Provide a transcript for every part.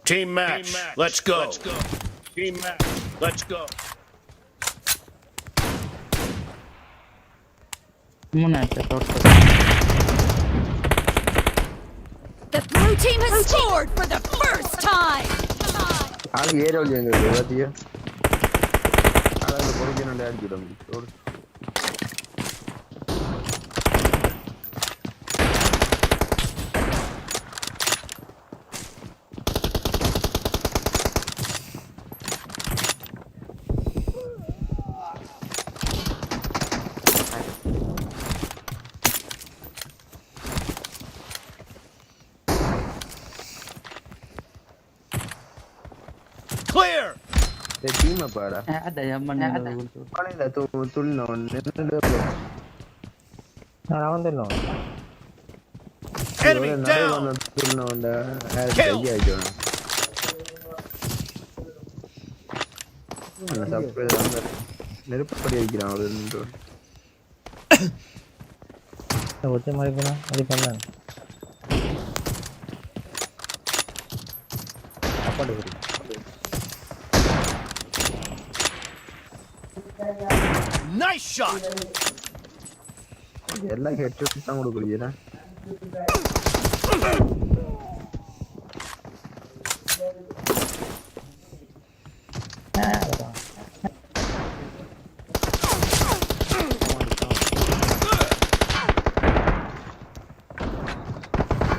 Team match. Let's go. Team match. Let's go. The blue team has scored for the first time. Clear. The team apa? Ada yang mana? Paling dah tu non. Around the non. Enemy down. Non dah. Kill. Mana sampai dalam. Nerupa pada girang orang tu. Tahu tu mari pernah. Apa dah beri? Nice shot. Ella headshot sang udah beri na.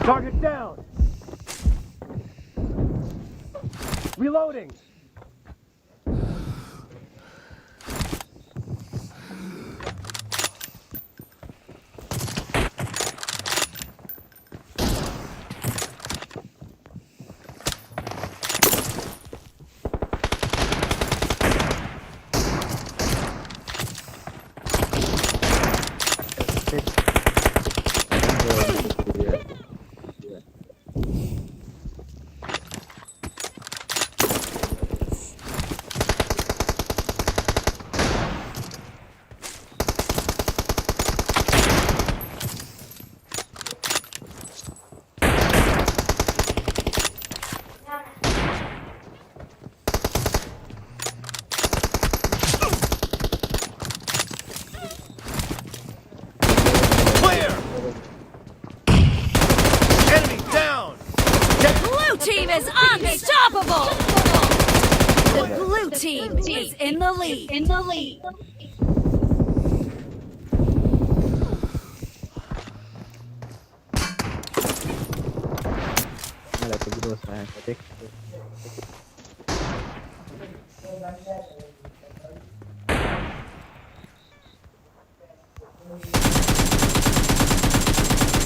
Target down. Reloading. Team is unstoppable. The blue team is in the lead.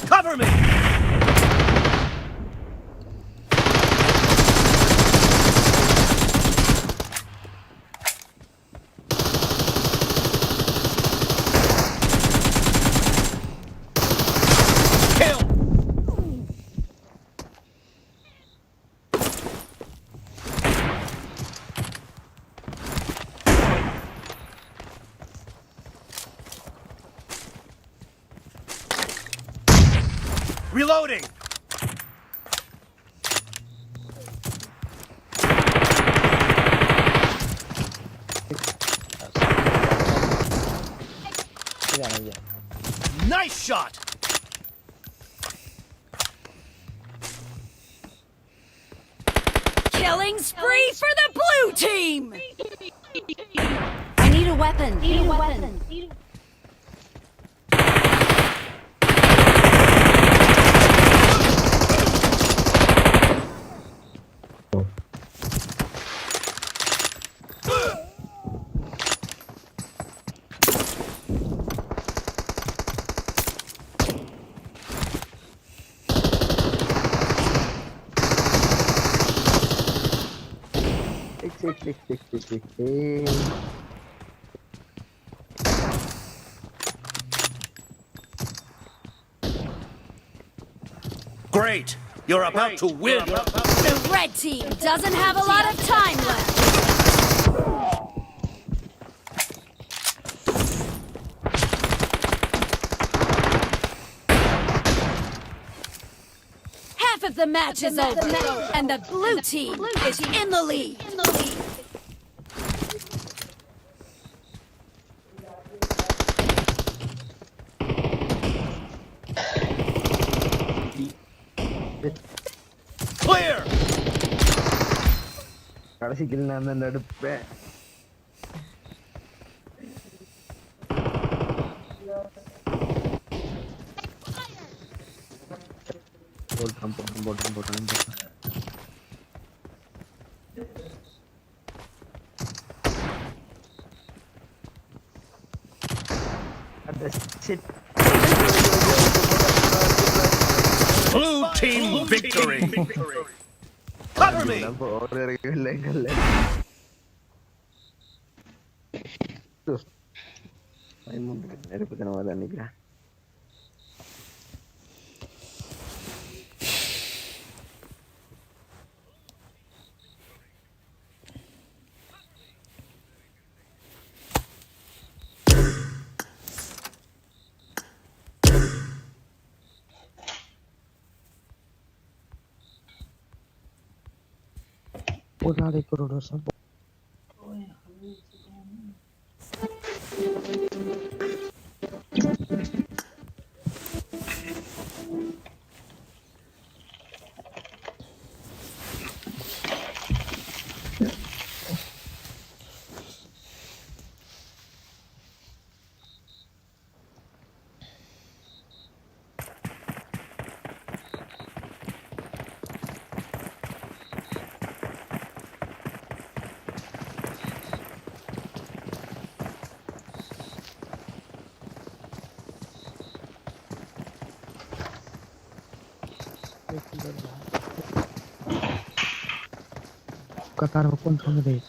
Cover me. Reloading! Nice shot! Killing spree for the blue team! I need a weapon. Great! You're about to win! The red team doesn't have a lot of time left. Half of the match is over, and the blue team is in the lead. Clear! கடைசி kill நான் தான் எடுப்பேன். போட்டான். Blue team victory! Cover me! நெருப்பு தினமாக தான் நினைக்கிறேன். Udah ikut dosa. Qatar pun sama deh.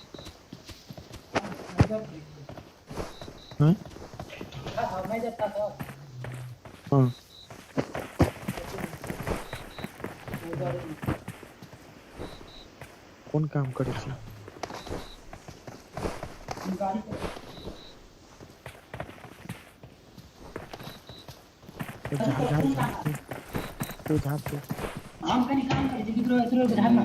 Hah? कौन काम करे છે? तो झाड़ तो हम कहीं काम करे कि इधर झाड़ना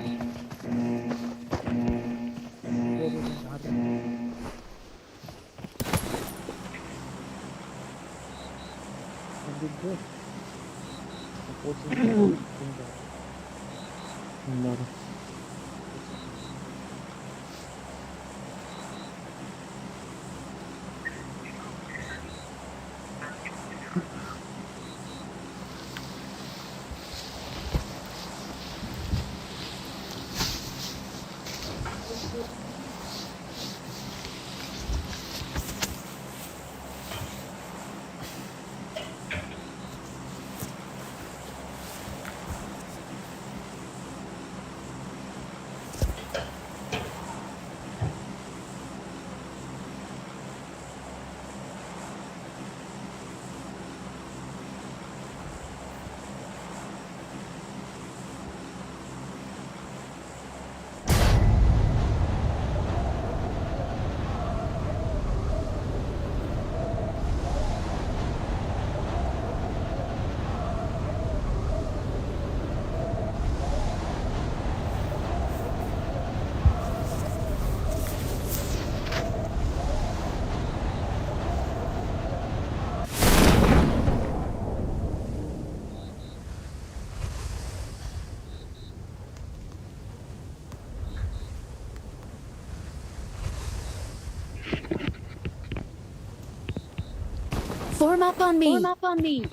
Form up on me.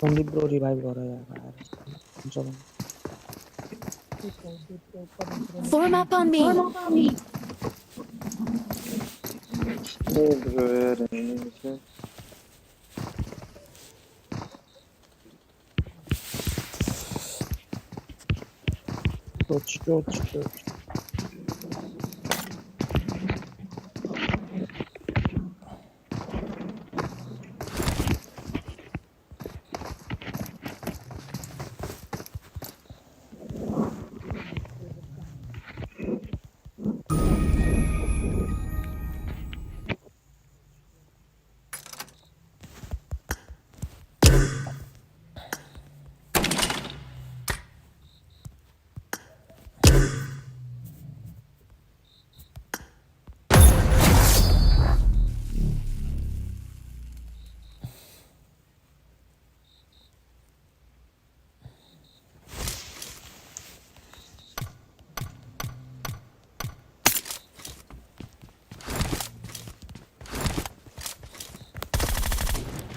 Sandeep bro revive हो रहा है यार चलो Form up on me. Coach.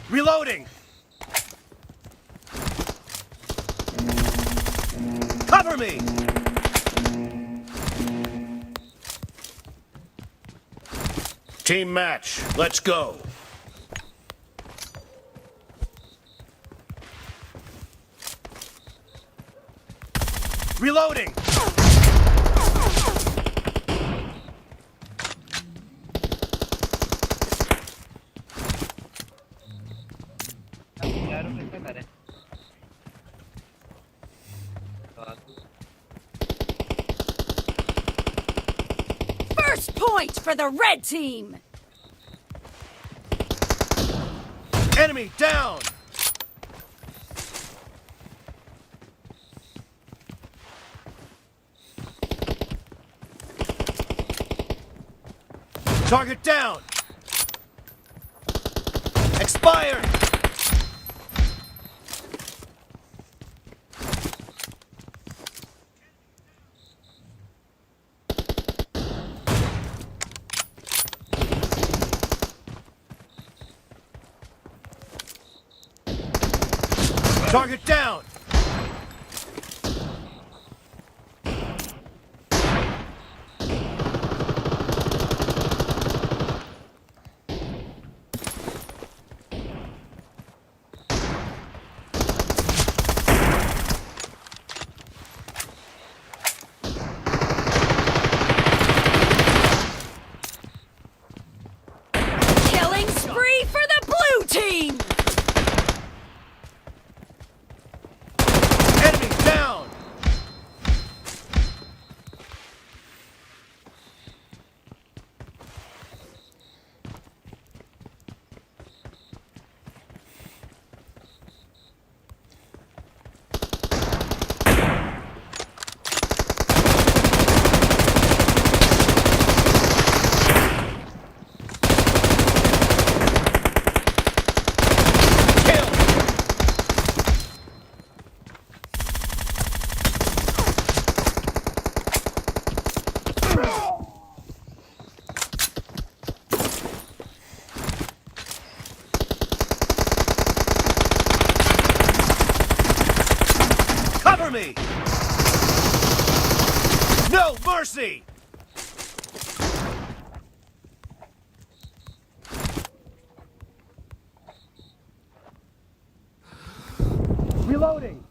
Reloading! Cover me! Team match, let's go. Reloading! First point for the red team. Enemy down! Target down! Expired! Target down! Killing spree for the blue team. Enemy down! Kill! Cover me! No mercy! Reloading!